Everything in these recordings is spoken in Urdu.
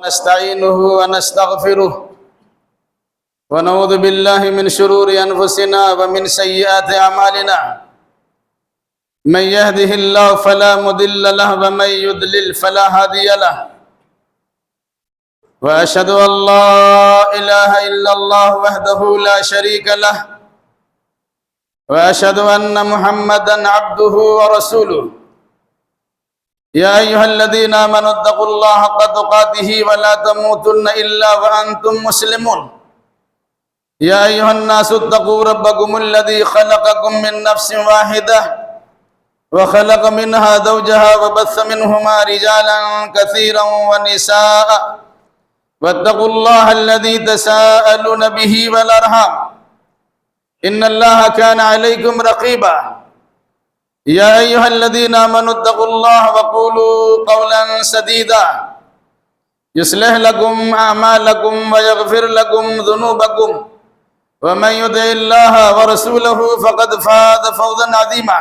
نستعينه ونستغفره ونعوذ بالله من شرور أنفسنا ومن سيئات أعمالنا من يهده الله فلا مضل له ومن يضلل فلا هادي له وأشهد أن لا إله إلا الله وحده لا شريك له وأشهد أن محمدا عبده ورسوله يا أيها الذين آمنوا اتقوا الله حق تقاته ولا تموتن إلا وأنتم مسلمون يا أيها الناس اتقوا ربكم الذي خلقكم من نفس واحدة وخلق منها زوجها وبث منهما رجالا كثيرا ونساء واتقوا الله الذي تساءلون به والأرحام إن الله كان عليكم رقيبا يا أيها الذين آمنوا اتقوا الله وقولوا قولا سديدا يصلح لكم أعمالكم ويغفر لكم ذنوبكم ومن يطع الله ورسوله فقد فاز فوزا عظيما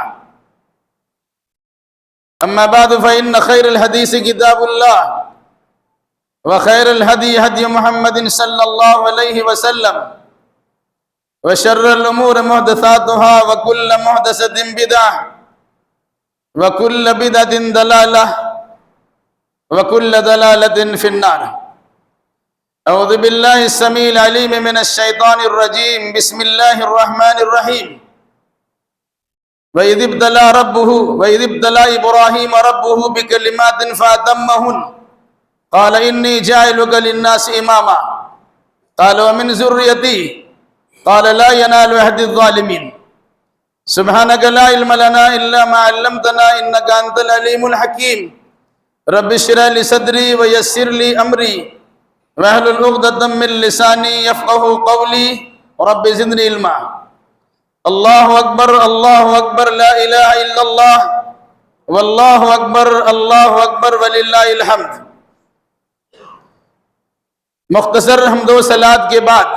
أما بعد فإن خير الحديث كتاب الله وخير الهدي هدي محمد صلى الله عليه وسلم وشر الأمور محدثاتها وكل محدثة بدعة وكل بدعة ضلالة وكل ضلالة في النار أعوذ بالله السميع العليم من الشيطان الرجيم بسم الله الرحمن الرحيم وإذ ابتلى إبراهيم ربه بكلمات فأتمهن قال إني جاعلك للناس إماما قال ومن ذريتي قال لا ينال عهد الظالمين سبحانك لا علم لنا إلا ما علمتنا إنك أنت العليم الحكيم رب اشرح لي صدري ويسر لي أمري واحلل عقدة من لساني يفقهوا قولي رب زدني علما الله أكبر الله أكبر لا إله إلا الله والله أكبر وللہ الحمد۔ مختصر حمد و صلات کے بعد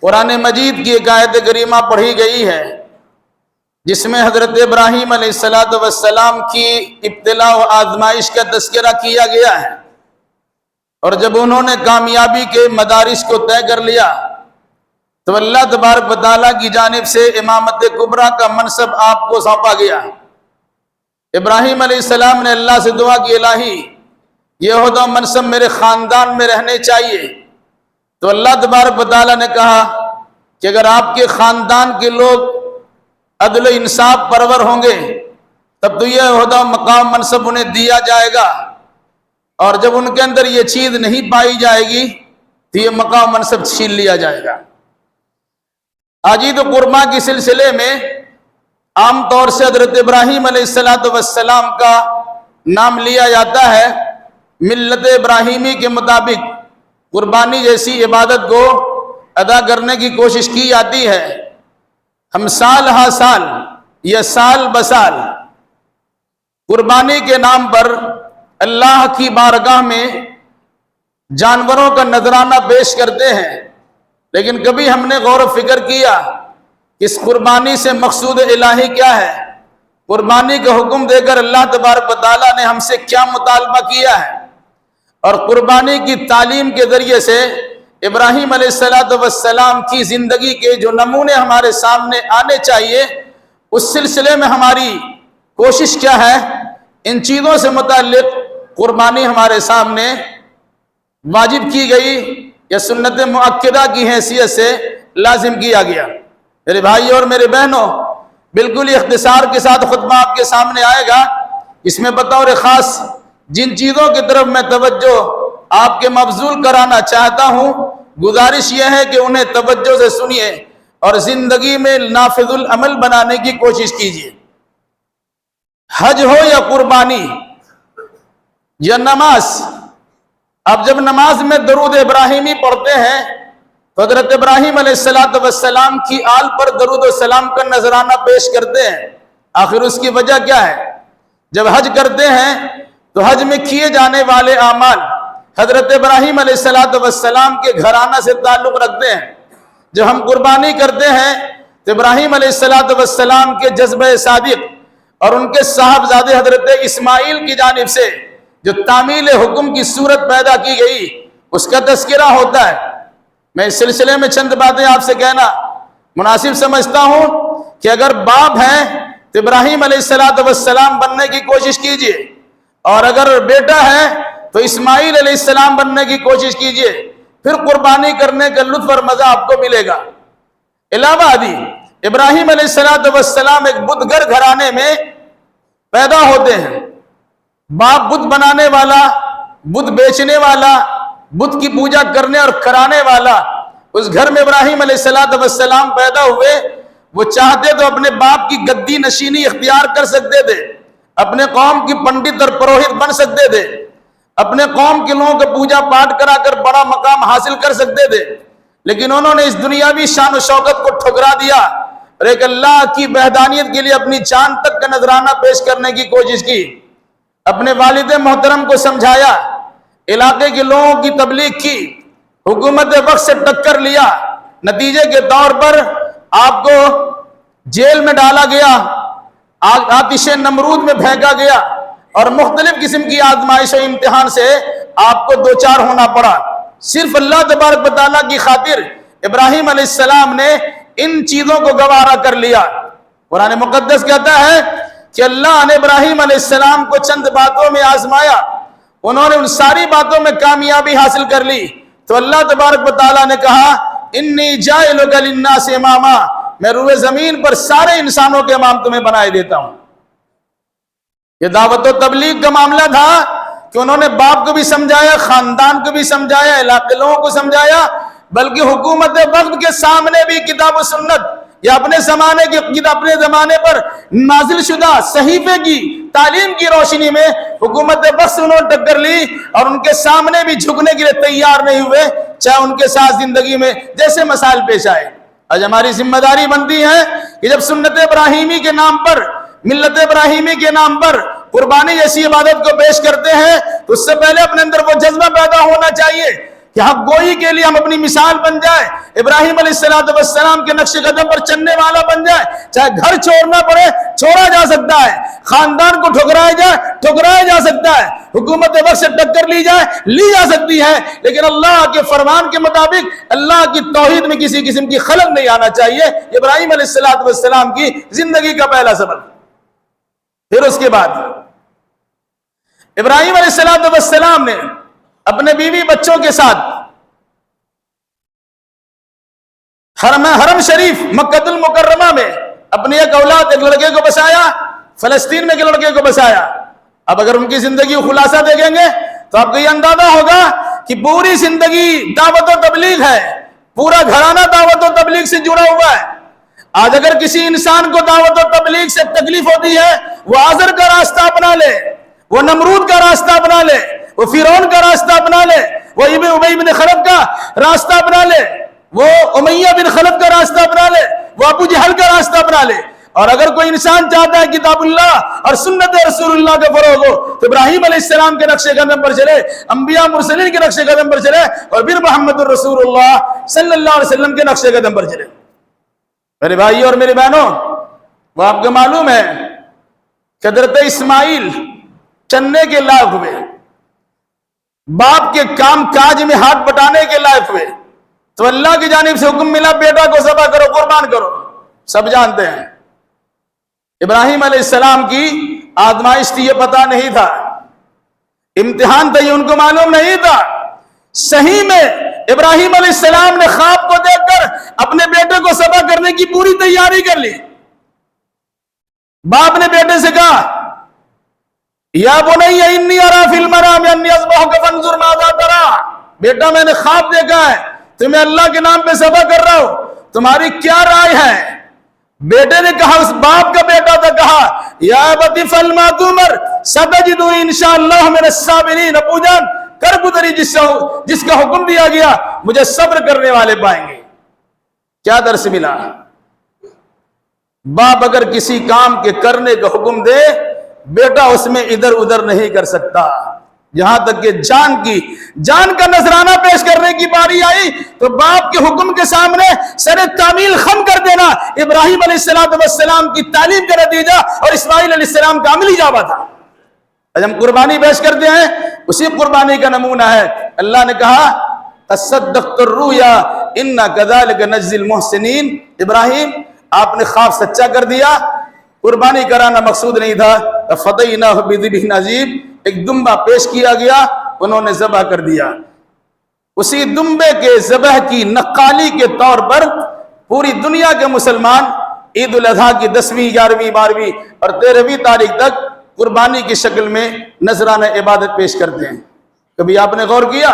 قرآن مجید کی ایک آیت کریمہ پڑھی گئی ہے جس میں حضرت ابراہیم علیہ السلام کی ابتلا و آزمائش کا تذکرہ کیا گیا ہے، اور جب انہوں نے کامیابی کے مدارج کو طے کر لیا تو اللہ تبارک و تعالیٰ کی جانب سے امامت کبریٰ کا منصب آپ کو سونپا گیا۔ ابراہیم علیہ السلام نے اللہ سے دعا کی، الہی یہ عہدہ و منصب میرے خاندان میں رہنے چاہیے، تو اللہ تبارک و تعالیٰ نے کہا کہ اگر آپ کے خاندان کے لوگ عدل و انصاف پرور ہوں گے تب تو یہ عہدہ و مقام منصب انہیں دیا جائے گا، اور جب ان کے اندر یہ چیز نہیں پائی جائے گی تو یہ مقام منصب چھین لیا جائے گا۔ عید قرباں کے سلسلے میں عام طور سے حضرت ابراہیم علیہ السلام کا نام لیا جاتا ہے۔ ملت ابراہیمی کے مطابق قربانی جیسی عبادت کو ادا کرنے کی کوشش کی جاتی ہے۔ ہم سال ہا سال یا سال بسال قربانی کے نام پر اللہ کی بارگاہ میں جانوروں کا نذرانہ پیش کرتے ہیں، لیکن کبھی ہم نے غور و فکر کیا کہ اس قربانی سے مقصود الہی کیا ہے؟ قربانی کا حکم دے کر اللہ تبارک و تعالیٰ نے ہم سے کیا مطالبہ کیا ہے؟ اور قربانی کی تعلیم کے ذریعے سے ابراہیم علیہ السلام کی زندگی کے جو نمونے ہمارے سامنے آنے چاہیے، اس سلسلے میں ہماری کوشش کیا ہے؟ ان چیزوں سے متعلق قربانی ہمارے سامنے واجب کی گئی یا سنت مؤکدہ کی حیثیت سے لازم کیا گیا۔ میرے بھائیوں اور میرے بہنوں، بالکل اختصار کے ساتھ خطبہ آپ کے سامنے آئے گا، اس میں بطور خاص جن چیزوں کی طرف میں توجہ آپ کے مبذول کرانا چاہتا ہوں، گزارش یہ ہے کہ انہیں توجہ سے سنیے اور زندگی میں نافذ العمل بنانے کی کوشش کیجیے۔ حج ہو یا قربانی یا نماز، اب جب نماز میں درود ابراہیمی پڑھتے ہیں تو حضرت ابراہیم علیہ السلام کی آل پر درود و سلام کا نذرانہ پیش کرتے ہیں۔ آخر اس کی وجہ کیا ہے؟ جب حج کرتے ہیں تو حج میں کیے جانے والے اعمال حضرت ابراہیم علیہ السلام کے گھرانہ سے تعلق رکھتے ہیں۔ جب ہم قربانی کرتے ہیں تو ابراہیم علیہ السلام کے جذبہ صادق اور ان کے صاحبزادے حضرت اسماعیل کی جانب سے جو تعمیل حکم کی صورت پیدا کی گئی اس کا تذکرہ ہوتا ہے۔ میں اس سلسلے میں چند باتیں آپ سے کہنا مناسب سمجھتا ہوں کہ اگر باپ ہیں تو ابراہیم علیہ السلام بننے کی کوشش کیجئے، اور اگر بیٹا ہے تو اسماعیل علیہ السلام بننے کی کوشش کیجئے، پھر قربانی کرنے کا لطف اور مزہ آپ کو ملے گا۔ علاوہ ازیں ابراہیم علیہ السلام ایک بت گر گھرانے میں پیدا ہوتے ہیں۔ باپ بت بنانے والا، بت بیچنے والا، بت کی پوجا کرنے اور کرانے والا، اس گھر میں ابراہیم علیہ السلام پیدا ہوئے۔ وہ چاہتے تو اپنے باپ کی گدی نشینی اختیار کر سکتے تھے، اپنے قوم کی پنڈت اور پروہت بن سکتے تھے، اپنے قوم کے لوگوں کو پوجا پاٹ کرا کر بڑا مقام حاصل کر سکتے تھے، لیکن انہوں نے اس دنیاوی شان و شوکت کو ٹھکرا دیا اور ایک اللہ کی وحدانیت کے لیے اپنی جان تک کا نذرانہ پیش کرنے کی کوشش کی۔ اپنے والد محترم کو سمجھایا، علاقے کے لوگوں کی تبلیغ کی، حکومت وقت سے ٹکر لیا، نتیجے کے طور پر آپ کو جیل میں ڈالا گیا، آتش نمرود میں پھینکا گیا، اور مختلف قسم کی آزمائش و امتحان سے آپ کو دوچار ہونا پڑا۔ صرف اللہ تبارک و تعالیٰ کی خاطر ابراہیم علیہ السلام نے ان چیزوں کو گوارا کر لیا۔ قرآن مقدس کہتا ہے کہ اللہ نے ابراہیم علیہ السلام کو چند باتوں میں آزمایا، انہوں نے ان ساری باتوں میں کامیابی حاصل کر لی، تو اللہ تبارک و تعالیٰ نے کہا انی جاعلک للناس اماما، میں روئے زمین پر سارے انسانوں کے امام تمہیں بنائے دیتا ہوں۔ یہ دعوت و تبلیغ کا معاملہ تھا کہ انہوں نے باپ کو بھی سمجھایا، خاندان کو بھی سمجھایا، علاقے لوگوں کو سمجھایا، بلکہ حکومت وقت کے سامنے بھی کتاب و سنت یا اپنے زمانے پر نازل شدہ صحیفے کی تعلیم کی روشنی میں حکومت وقت سے انہوں نے ٹکر لی، اور ان کے سامنے بھی جھکنے کے لیے تیار نہیں ہوئے، چاہے ان کے ساتھ زندگی میں جیسے مسائل پیش آئے۔ آج ہماری ذمہ داری بنتی ہے کہ جب سنت ابراہیمی کے نام پر، ملت ابراہیمی کے نام پر قربانی جیسی عبادت کو پیش کرتے ہیں تو اس سے پہلے اپنے اندر وہ جذبہ پیدا ہونا چاہیے کہ حق گوئی کے لیے ہم اپنی مثال بن جائے، ابراہیم علیہ السلام کے نقش قدم پر چلنے والا بن جائے۔ چاہے گھر چھوڑنا پڑے چھوڑا جا سکتا ہے، خاندان کو ٹھکرایا جا سکتا ہے، حکومت وقت سے ٹکر لی جا سکتی ہے، لیکن اللہ کے فرمان کے مطابق اللہ کی توحید میں کسی قسم کی خلل نہیں آنا چاہیے۔ ابراہیم علیہ السلام کی زندگی کا پہلا سبق۔ پھر اس کے بعد ابراہیم علیہ السلام نے اپنے بیوی بچوں کے ساتھ حرم شریف مکہ المکرمہ میں اپنی ایک اولاد، ایک لڑکے کو بسایا، فلسطین میں ایک لڑکے کو بسایا۔ اب اگر ان کی زندگی خلاصہ دیکھیں گے تو آپ کو یہ اندازہ ہوگا کہ پوری زندگی دعوت و تبلیغ ہے، پورا گھرانہ دعوت و تبلیغ سے جڑا ہوا ہے۔ آج اگر کسی انسان کو دعوت و تبلیغ سے تکلیف ہوتی ہے، وہ آزر کا راستہ اپنا لے، وہ نمرود کا راستہ اپنا لے، وہ فرعون کا راستہ اپنا لے، وہ ابی بن خلف کا راستہ اپنا لے، وہ امیہ بن خلف کا راستہ اپنا لے، وہ ابو جہل کا راستہ اپنا لے۔ اور اگر کوئی انسان چاہتا ہے کتاب اللہ اور سنت رسول اللہ کا فروغ ہو تو ابراہیم علیہ السلام کے نقش قدم پر چلے، انبیاء مرسلین کے نقش قدم پر چلے، اور پھر محمد الرسول اللہ صلی اللہ علیہ وسلم کے نقش قدم پر چلے۔ میرے بھائی اور میری بہنوں، وہ آپ کو معلوم ہے کہ حضرت اسماعیل چننے کے لائق ہوئے، باپ کے کام کاج میں ہاتھ بٹانے کے لائق ہوئے، تو اللہ کی جانب سے حکم ملا بیٹا کو ذبح کرو، قربان کرو۔ سب جانتے ہیں ابراہیم علیہ السلام کی آزمائش تھی، یہ پتہ نہیں تھا، امتحان تھا، یہ ان کو معلوم نہیں تھا۔ صحیح میں ابراہیم علیہ السلام نے خواب کو دیکھ کر اپنے بیٹے کو ذبح کرنے کی پوری تیاری کر لی۔ باپ نے بیٹے سے کہا یا بنی انی اری فی المنام انی اذبحک فانظر ماذا تری، بیٹا میں نے خواب دیکھا ہے، تمہیں اللہ کے نام پہ ذبح کر رہا ہوں، تمہاری کیا رائے ہے؟ بیٹے نے کہا، اس باپ کا بیٹا تھا، کہا یا ابت افعل ما تؤمر ستجدنی انشاءاللہ من الصابرین، ابو جان کر گزری جس کا حکم دیا گیا، مجھے صبر کرنے والے پائیں گے۔ کیا درس ملا؟ باپ اگر کسی کام کے کرنے کا حکم دے، بیٹا اس میں ادھر ادھر نہیں کر سکتا۔ یہاں تک کہ جان کا نذرانہ پیش کرنے کی باری آئی تو باپ کے حکم کے سامنے سر تعمیل خم کر دینا ابراہیم علیہ السلام کی تعلیم کا نتیجہ اور اسماعیل علیہ السلام کا عملی جواب تھا۔ آج ہم قربانی پیش کرتے ہیں، اسی قربانی کا نمونہ ہے۔ اللہ نے کہا تصدقت الرؤیا انا کذالک نجزی المحسنین، ابراہیم آپ نے خواب سچا کر دیا، قربانی کرانا مقصود نہیں تھا، فدیناہ بذبح عظیم، ایک دمبا پیش کیا گیا، انہوں نے ذبح کر دیا۔ اسی دمبے کے ذبح کی نقالی کے طور پر پوری دنیا کے مسلمان عید الاضحیٰ کی 10ویں 11ویں 12ویں اور 13ویں تاریخ تک قربانی کی شکل میں نذرانہ عبادت پیش کرتے ہیں۔ کبھی آپ نے غور کیا؟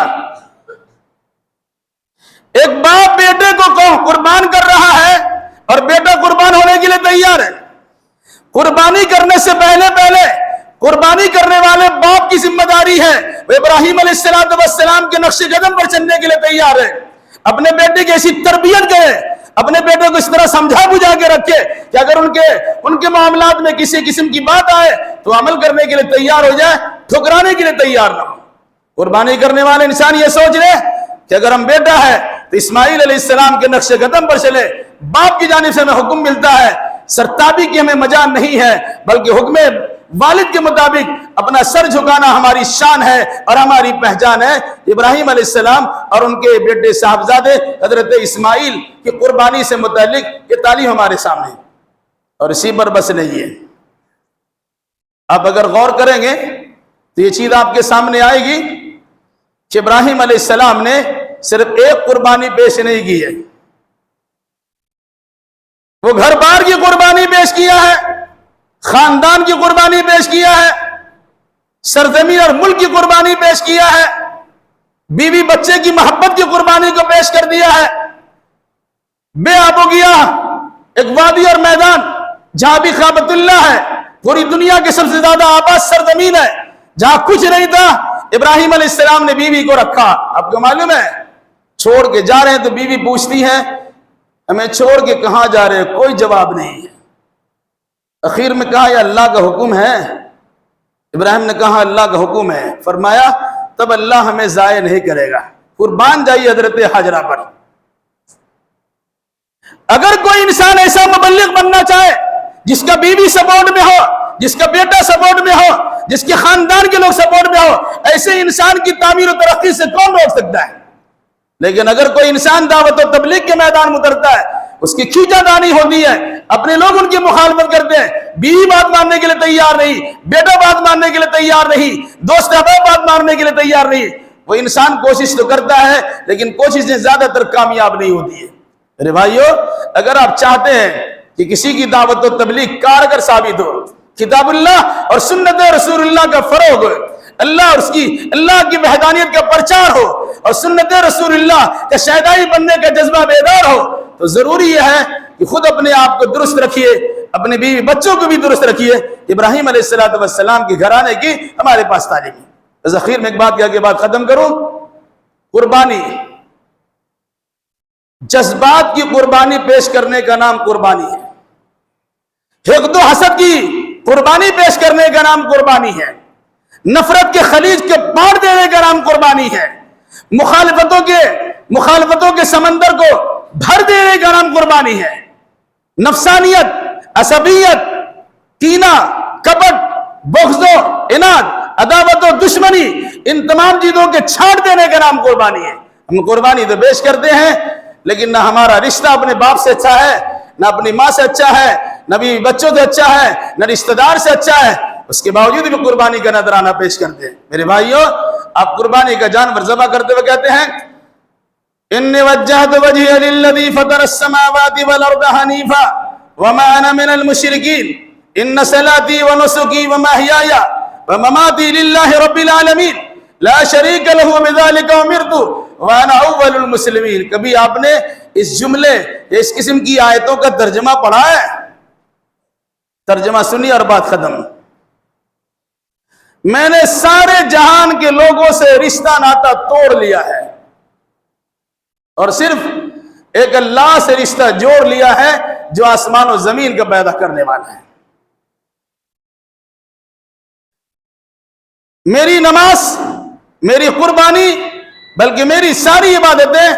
ایک باپ بیٹے کو قربان کر رہا ہے اور بیٹا قربان ہونے کے لیے تیار ہے۔ قربانی کرنے سے پہلے قربانی کرنے والے باپ کی ذمہ داری ہے وہ ابراہیم علیہ السلام کے نقش قدم پر چلنے کے لیے تیار ہے، اپنے بیٹے کی ایسی تربیت کرے، اپنے بیٹے کو اس طرح سمجھا بجھا کے رکھے کہ اگر ان کے معاملات میں کسی قسم کی بات آئے تو عمل کرنے کے لیے تیار ہو جائے، ٹھکرانے کے لیے تیار نہ ہو۔ قربانی کرنے والے انسان یہ سوچ لے کہ اگر ہم بیٹا ہے تو اسماعیل علیہ السلام کے نقش قدم پر چلے، باپ کی جانب سے ہمیں حکم ملتا ہے، سرتابی کی ہمیں مجال نہیں ہے، بلکہ حکم والد کے مطابق اپنا سر جھکانا ہماری شان ہے اور ہماری پہچان ہے۔ ابراہیم علیہ السلام اور ان کے بیٹے صاحبزادے حضرت اسماعیل کی قربانی سے متعلق یہ تعلیم ہمارے سامنے اور اسی پر بس نہیں ہے۔ آپ اگر غور کریں گے تو یہ چیز آپ کے سامنے آئے گی کہ ابراہیم علیہ السلام نے صرف ایک قربانی پیش نہیں کی ہے، وہ گھر بار کی قربانی پیش کیا ہے، خاندان کی قربانی پیش کیا ہے، سرزمین اور ملک کی قربانی پیش کیا ہے، بیوی بچے کی محبت کی قربانی کو پیش کر دیا ہے۔ بے آب و گیاہ ایک وادی اور میدان جہاں بھی کعبۃ اللہ ہے، پوری دنیا کے سب سے زیادہ آباد سرزمین ہے، جہاں کچھ نہیں تھا، ابراہیم علیہ السلام نے بیوی کو رکھا۔ آپ کو معلوم ہے چھوڑ کے جا رہے ہیں تو بیوی پوچھتی ہے ہمیں چھوڑ کے کہاں جا رہے ہیں، کوئی جواب نہیں ہے۔ اخیر میں کہا یہ اللہ کا حکم ہے، ابراہیم نے کہا اللہ کا حکم ہے، فرمایا تب اللہ ہمیں ضائع نہیں کرے گا، قربان جائیے حضرت حاجرہ پر۔ اگر کوئی انسان ایسا مبلغ بننا چاہے جس کا بیوی سپورٹ میں ہو، جس کا بیٹا سپورٹ میں ہو، جس کے خاندان کے لوگ سپورٹ میں ہو، ایسے انسان کی تعمیر و ترقی سے کون روک سکتا ہے؟ لیکن اگر کوئی انسان دعوت و تبلیغ کے میدان میں اترتا ہے، اس کی کھینچا دانی ہوتی ہے، اپنے لوگ ان کی مخالفت کرتے ہیں، بیوی بات ماننے کے لیے تیار نہیں، بیٹا بات ماننے کے لیے تیار نہیں، دوست احباب بات ماننے کے لیے تیار نہیں، وہ انسان کوشش تو کرتا ہے لیکن کوششیں زیادہ تر کامیاب نہیں ہوتی ہے۔ میرے بھائیو، اگر آپ چاہتے ہیں کہ کسی کی دعوت و تبلیغ کارگر ثابت ہو، کتاب اللہ اور سنت رسول اللہ کا فروغ ہو، اللہ کی وحدانیت کا پرچار ہو اور سنت رسول اللہ کا شہدائی بننے کا جذبہ بیدار ہو، تو ضروری یہ ہے کہ خود اپنے آپ کو درست رکھیے، اپنے بیوی بچوں کو بھی درست رکھیے۔ ابراہیم علیہ السلام کے گھرانے کی ہمارے پاس تعلیم ہے۔ ذخیر میں ایک بات کہہ کے بات ختم کروں، قربانی، جذبات کی قربانی پیش کرنے کا نام قربانی ہے، حقد و حسد کی قربانی پیش کرنے کا نام قربانی ہے، نفرت کے خلیج کے پار دینے کا نام قربانی ہے، مخالفتوں کے سمندر کو بھر دینے کا نام قربانی ہے، نفسانیت، عصبیت، کینہ، کپٹ، بغض و عناد، عداوت و دشمنی، ان تمام چیزوں کے چھاٹ دینے کا نام قربانی ہے۔ ہم قربانی تو پیش کرتے ہیں لیکن نہ ہمارا رشتہ اپنے باپ سے اچھا ہے، نہ اپنی ماں سے اچھا ہے، نہ بھی بچوں سے اچھا ہے، نہ رشتہ دار سے اچھا ہے، اس کے باوجود بھی قربانی کا نذرانہ پیش کرتے ہیں۔ میرے بھائیو، آپ قربانی کا جانور ذبح کرتے ہوئے کہتے ہیں انی وجہت وجہی للذی فطر السماوات والارض حنیفا وما انا من المشرکین ان صلاتی ونسکی ومحیای ومماتی للہ رب العالمین لا شریک لہ بذلک امرت وانا اول المسلمین۔ کبھی آپ نے اس جملے یا اس قسم کی آیتوں کا ترجمہ پڑھا ہے؟ ترجمہ سنی اور بات ختم۔ میں نے سارے جہان کے لوگوں سے رشتہ ناتا توڑ لیا ہے اور صرف ایک اللہ سے رشتہ جوڑ لیا ہے جو آسمان و زمین کا پیدا کرنے والا ہے۔ میری نماز، میری قربانی، بلکہ میری ساری عبادتیں،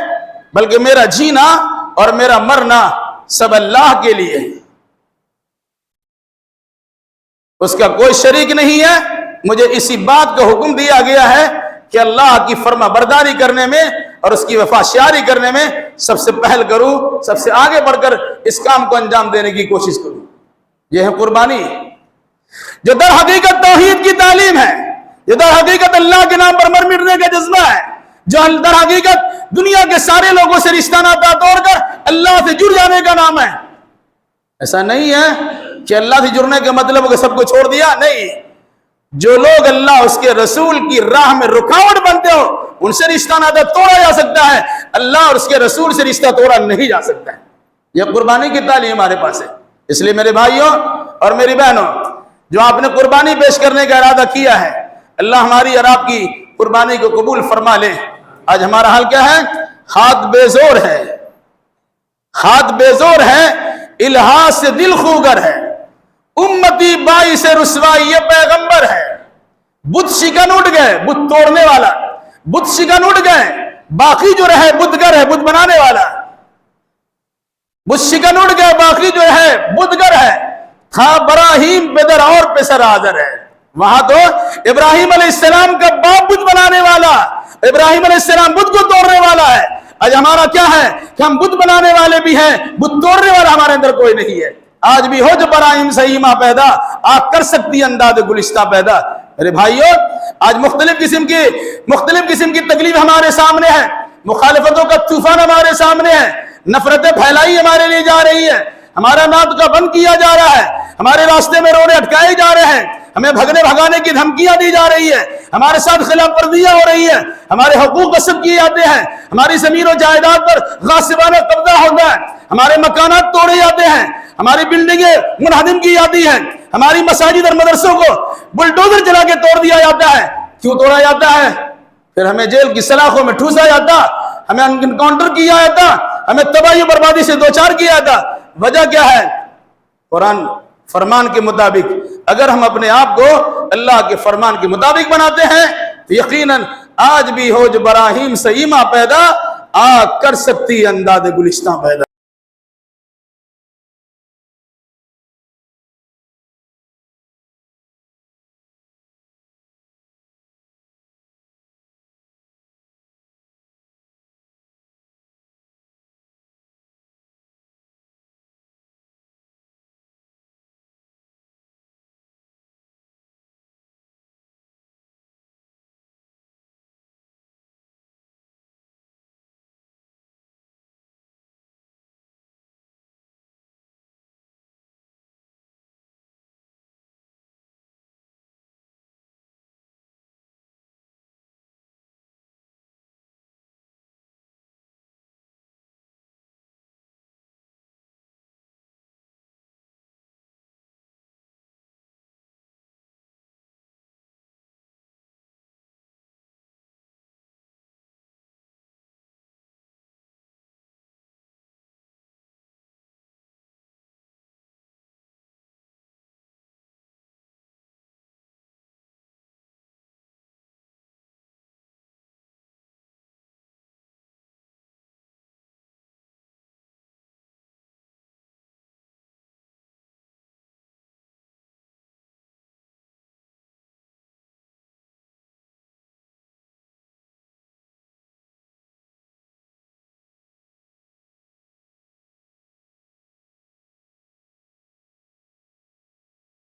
بلکہ میرا جینا اور میرا مرنا سب اللہ کے لیے ہے، اس کا کوئی شریک نہیں ہے، مجھے اسی بات کا حکم دیا گیا ہے کہ اللہ کی فرما برداری کرنے میں اور اس کی وفاشیاری کرنے میں سب سے پہل کروں، سب سے آگے بڑھ کر اس کام کو انجام دینے کی کوشش کروں۔ یہ ہے قربانی جو در حقیقت توحید کی تعلیم ہے، جو در حقیقت اللہ کے نام پر مر مٹنے کا جذبہ ہے، جو در حقیقت دنیا کے سارے لوگوں سے رشتہ ناتا توڑ کر اللہ سے جڑ جانے کا نام ہے۔ ایسا نہیں ہے کہ اللہ سے جڑنے کا مطلب کہ سب کو چھوڑ دیا، نہیں۔ جو لوگ اللہ اس کے رسول کی راہ میں رکاوٹ بنتے ہو ان سے رشتہ ناتا توڑا جا سکتا ہے، اللہ اور اس کے رسول سے رشتہ توڑا نہیں جا سکتا ہے۔ یہ قربانی کی تعلیم ہمارے پاس ہے۔ اس لیے میرے بھائیوں اور میری بہنوں، جو آپ نے قربانی پیش کرنے کا ارادہ کیا ہے، اللہ ہماری اور آپ کی قربانی کو قبول فرما لے۔ آج ہمارا حال کیا ہے؟ ہاتھ بے زور ہے، ہاتھ بے زور ہے، الہا سے دل خوگر ہے، امتی باعث رسوائی یہ پیغمبر ہے۔ بت شکن اٹھ گئے، بت توڑنے والا، بت شکن اٹھ گئے، باقی جو رہے بتگر ہے، بت بنانے والا۔ بت شکن اٹھ گئے، باقی جو ہے بتگر ہے۔ تھا ابراہیم پہ در اور پہ سر آذر ہے۔ وہاں تو ابراہیم علیہ السلام کا باپ بت بنانے والا، ابراہیم علیہ السلام بت کو توڑنے والا ہے۔ آج ہمارا کیا ہے کہ ہم بت بنانے والے بھی ہیں، بت توڑنے والا ہمارے اندر کوئی نہیں ہے۔ آج بھی ہو جو براہیم سیمہ پیدا، آگ کر سکتی انداز گلستہ پیدا۔ میرے بھائیوں، آج مختلف قسم کی تکلیف ہمارے سامنے ہے، مخالفتوں کا طوفان ہمارے سامنے ہے، نفرتیں پھیلائی ہمارے لیے جا رہی ہے، ہمارا نعت کا بند کیا جا رہا ہے، ہمارے راستے میں روڑے اٹکائے جا رہے ہیں، ہمیں بھگنے بھگانے کی دھمکیاں دی جا رہی ہے، ہمارے ساتھ خلاف ورزیاں ہو رہی ہیں، ہمارے حقوق غصب کیے جاتے ہیں، ہماری زمین و جائیداد پر غاصبانہ قبضہ ہوتا ہے، ہمارے مکانات توڑے جاتے ہیں، ہماری بلڈنگیں منہدم کی جاتی ہیں، ہماری مساجد اور مدرسوں کو بلڈوزر چلا کے توڑ دیا جاتا ہے۔ کیوں توڑا جاتا ہے؟ پھر ہمیں جیل کی سلاخوں میں ٹھوسا جاتا، ہمیں انکاؤنٹر کیا جاتا، ہمیں تباہی و بربادی سے دوچار کیا جاتا۔ وجہ کیا ہے؟ قرآن فرمان کے مطابق اگر ہم اپنے آپ کو اللہ کے فرمان کے مطابق بناتے ہیں تو یقیناً آج بھی ہو جو براہیم سیمہ پیدا، آگ کر سکتی انداز گلستہ پیدا۔